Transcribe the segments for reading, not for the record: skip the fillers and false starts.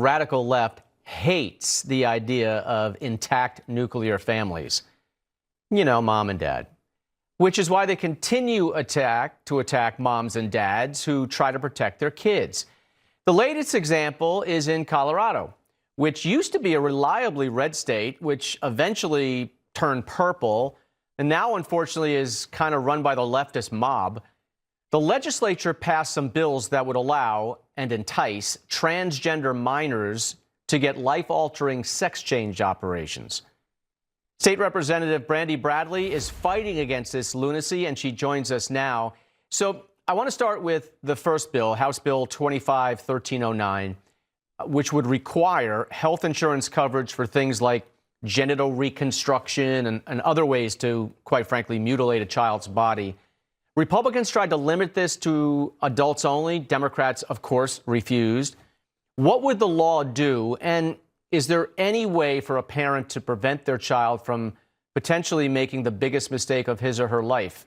radical left hates the idea of intact nuclear families. You know, mom and dad. Which is why they continue to attack moms and dads who try to protect their kids. The latest example is in Colorado, which used to be a reliably red state, which eventually turned purple, and now unfortunately is kind of run by the leftist mob. The legislature passed some bills that would allow and entice transgender minors to get life-altering sex change operations. State Representative Brandy Bradley is fighting against this lunacy, and she joins us now. So I want to start with the first bill, House Bill 25-1309, which would require health insurance coverage for things like genital reconstruction and other ways to, quite frankly, mutilate a child's body. Republicans tried to limit this to adults only. Democrats, of course, refused. What would the law do? And is there any way for a parent to prevent their child from potentially making the biggest mistake of his or her life?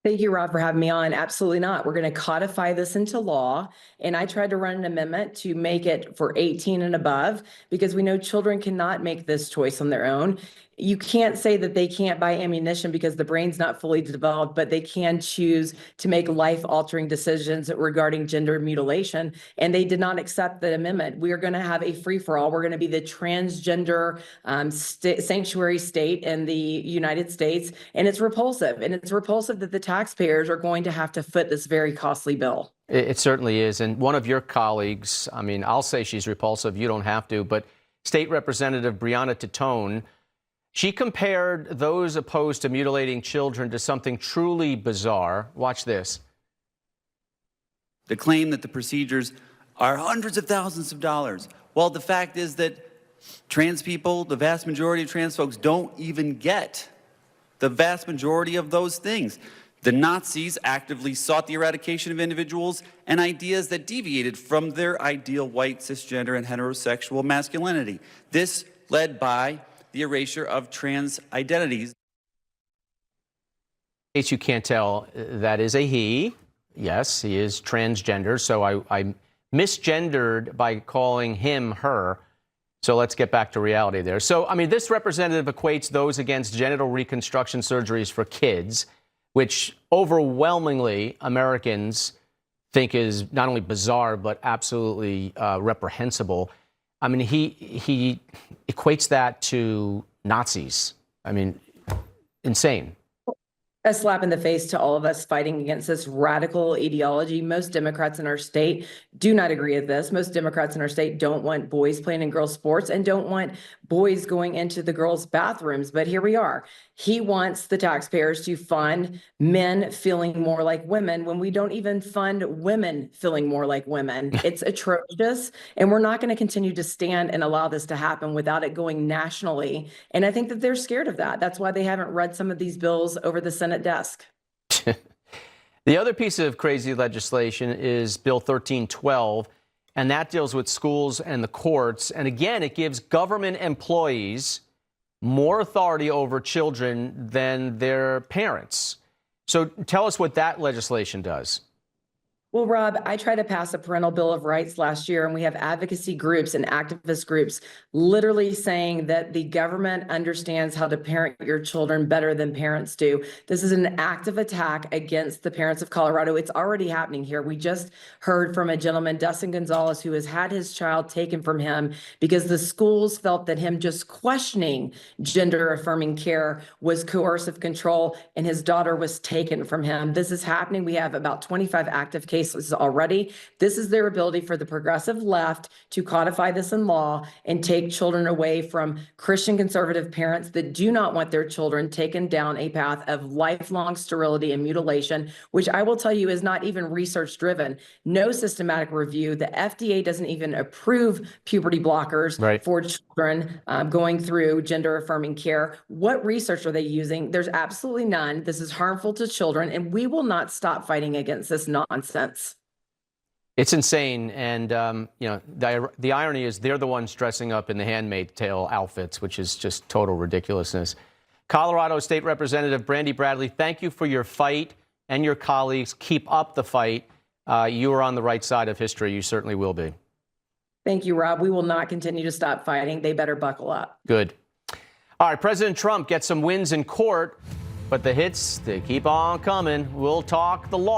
Thank you, Rob, for having me on. Absolutely not. We're going to codify this into law. And I tried to run an amendment to make it for 18 and above, because we know children cannot make this choice on their own. You can't say that they can't buy ammunition because the brain's not fully developed, but they can choose to make life-altering decisions regarding gender mutilation. And they did not accept the amendment. We are going to have a free-for-all. We're going to be the transgender sanctuary state in the United States. And it's repulsive. And it's repulsive that the taxpayers are going to have to foot this very costly bill. It certainly is. And one of your colleagues, I mean, I'll say she's repulsive. You don't have to. But State Representative Brianna Titone, she compared those opposed to mutilating children to something truly bizarre. Watch this. The claim that the procedures are hundreds of thousands of dollars. Well, the fact is that trans people, the vast majority of trans folks, don't even get the vast majority of those things. The Nazis actively sought the eradication of individuals and ideas that deviated from their ideal white, cisgender, and heterosexual masculinity. This led by the erasure of trans identities. In case you can't tell, that is a he. Yes, he is transgender. So I misgendered by calling him her. So let's get back to reality there. So, I mean, this representative equates those against genital reconstruction surgeries for kids, which overwhelmingly Americans think is not only bizarre, but absolutely reprehensible. I mean, he equates that to Nazis. I mean, insane. A slap in the face to all of us fighting against this radical ideology. Most Democrats in our state do not agree with this. Most Democrats in our state don't want boys playing in girls' sports and don't want boys going into the girls' bathrooms. But here we are. He wants the taxpayers to fund men feeling more like women when we don't even fund women feeling more like women. It's atrocious. And we're not going to continue to stand and allow this to happen without it going nationally. And I think that they're scared of that. That's why they haven't read some of these bills over the Senate desk. The other piece of crazy legislation is Bill 1312, and that deals with schools and the courts. And again, it gives government employees more authority over children than their parents. So tell us what that legislation does. Well, Rob, I tried to pass a parental bill of rights last year, and we have advocacy groups and activist groups literally saying that the government understands how to parent your children better than parents do. This is an active attack against the parents of Colorado. It's already happening here. We just heard from a gentleman, Dustin Gonzalez, who has had his child taken from him because the schools felt that him just questioning gender-affirming care was coercive control, and his daughter was taken from him. This is happening. We have about 25 active cases already. This is their ability for the progressive left to codify this in law and take children away from Christian conservative parents that do not want their children taken down a path of lifelong sterility and mutilation, which I will tell you is not even research driven. No systematic review. The FDA doesn't even approve puberty blockers for children going through gender affirming care. What research are they using? There's absolutely none. This is harmful to children, and we will not stop fighting against this nonsense. It's insane. And, you know, the irony is they're the ones dressing up in the Handmaid's Tale outfits, which is just total ridiculousness. Colorado State Representative Brandy Bradley, thank you for your fight and your colleagues. Keep up the fight. You are on the right side of history. You certainly will be. Thank you, Rob. We will not continue to stop fighting. They better buckle up. Good. All right, President Trump gets some wins in court, but the hits, they keep on coming. We'll talk the law.